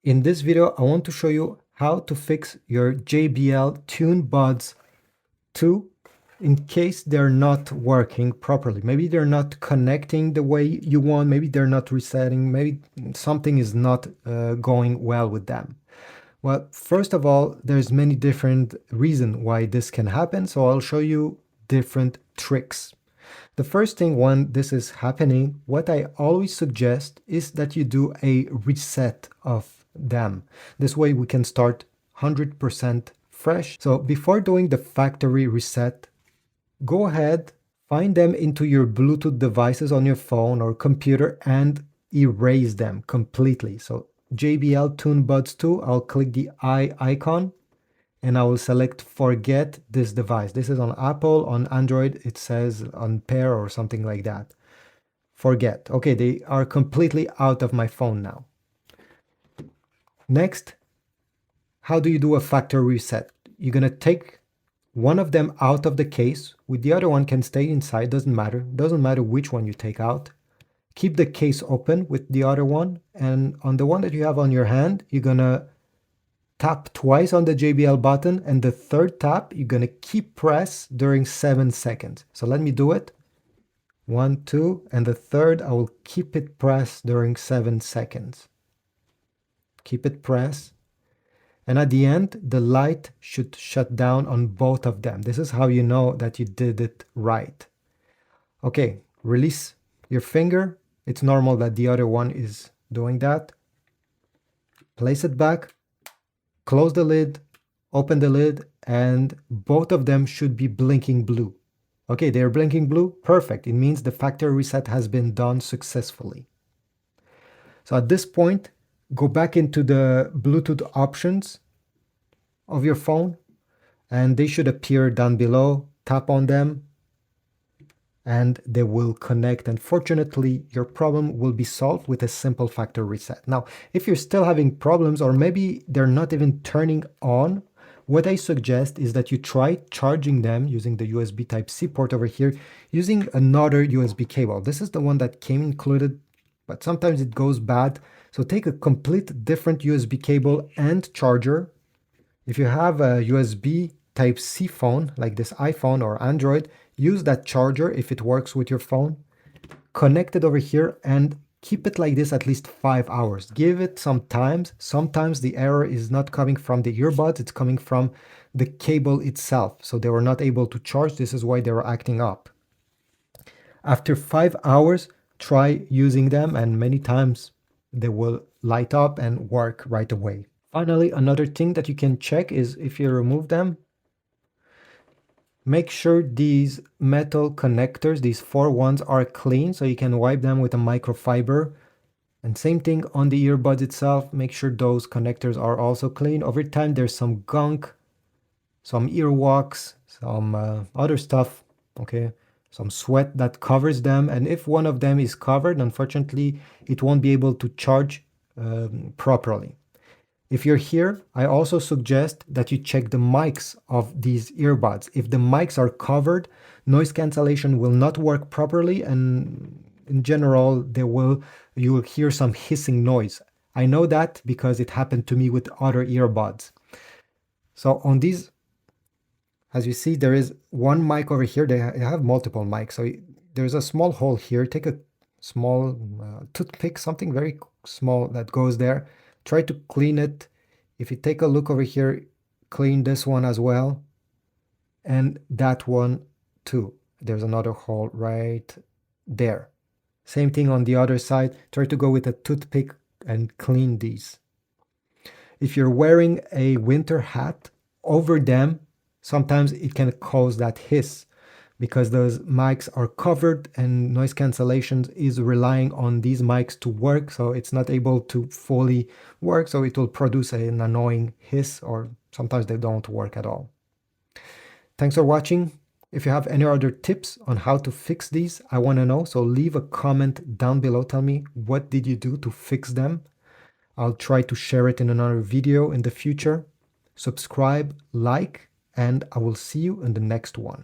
In this video, I want to show you how to fix your JBL Tune Buds 2 in case they're not working properly. Maybe they're not connecting the way you want, maybe they're not resetting, maybe something is not going well with them. Well, first of all, there's many different reasons why this can happen, so I'll show you different tricks. The first thing when this is happening, what I always suggest is that you do a reset of them. This way we can start 100% fresh. So before doing the factory reset, go ahead, find them into your Bluetooth devices on your phone or computer and erase them completely. So JBL Tune Buds 2, I'll click the eye icon and I will select forget this device. This is on Apple, on Android, it says on pair or something like that. Forget. Okay, they are completely out of my phone now. Next, how do you do a factory reset? You're gonna take one of them out of the case, with the other one can stay inside, doesn't matter which one you take out. Keep the case open with the other one, and on the one that you have on your hand, you're gonna tap twice on the JBL button, and the third tap, you're gonna keep press during 7 seconds. So let me do it. 1, 2, and the third, I will keep it pressed during 7 seconds. Keep it pressed. And at the end, the light should shut down on both of them. This is how you know that you did it right. Okay, release your finger. It's normal that the other one is doing that. Place it back, close the lid, open the lid, and both of them should be blinking blue. Okay, they're blinking blue, perfect. It means the factory reset has been done successfully. So at this point, go back into the Bluetooth options of your phone, and they should appear down below. Tap on them, and they will connect. And fortunately, your problem will be solved with a simple factory reset. Now, if you're still having problems, or maybe they're not even turning on, what I suggest is that you try charging them using the USB Type-C port over here, using another USB cable. This is the one that came included, but sometimes it goes bad. So take a complete different USB cable and charger. If you have a USB Type-C phone, like this iPhone or Android, use that charger if it works with your phone. Connect it over here and keep it like this at least 5 hours. Give it some time. Sometimes the error is not coming from the earbuds, it's coming from the cable itself. So they were not able to charge. This is why they were acting up. After 5 hours, try using them, and many times they will light up and work right away. Finally, another thing that you can check is if you remove them, make sure these metal connectors, these 4 ones, are clean, so you can wipe them with a microfiber. And same thing on the earbuds itself, make sure those connectors are also clean. Over time, there's some gunk, some earwax, some other stuff, okay? Some sweat that covers them. And if one of them is covered, unfortunately, it won't be able to charge properly. If you're here, I also suggest that you check the mics of these earbuds. If the mics are covered, noise cancellation will not work properly, and in general, you will hear some hissing noise. I know that because it happened to me with other earbuds. So on these, as you see, there is one mic over here. They have multiple mics. So there's a small hole here. Take a small toothpick, something very small that goes there. Try to clean it. If you take a look over here, clean this one as well. And that one too. There's another hole right there. Same thing on the other side. Try to go with a toothpick and clean these. If you're wearing a winter hat over them, sometimes it can cause that hiss, because those mics are covered and noise cancellation is relying on these mics to work, so it's not able to fully work, so it will produce an annoying hiss, or sometimes they don't work at all. Thanks for watching. If you have any other tips on how to fix these, I want to know, so leave a comment down below. Tell me, what did you do to fix them? I'll try to share it in another video in the future. Subscribe, like, and I will see you in the next one.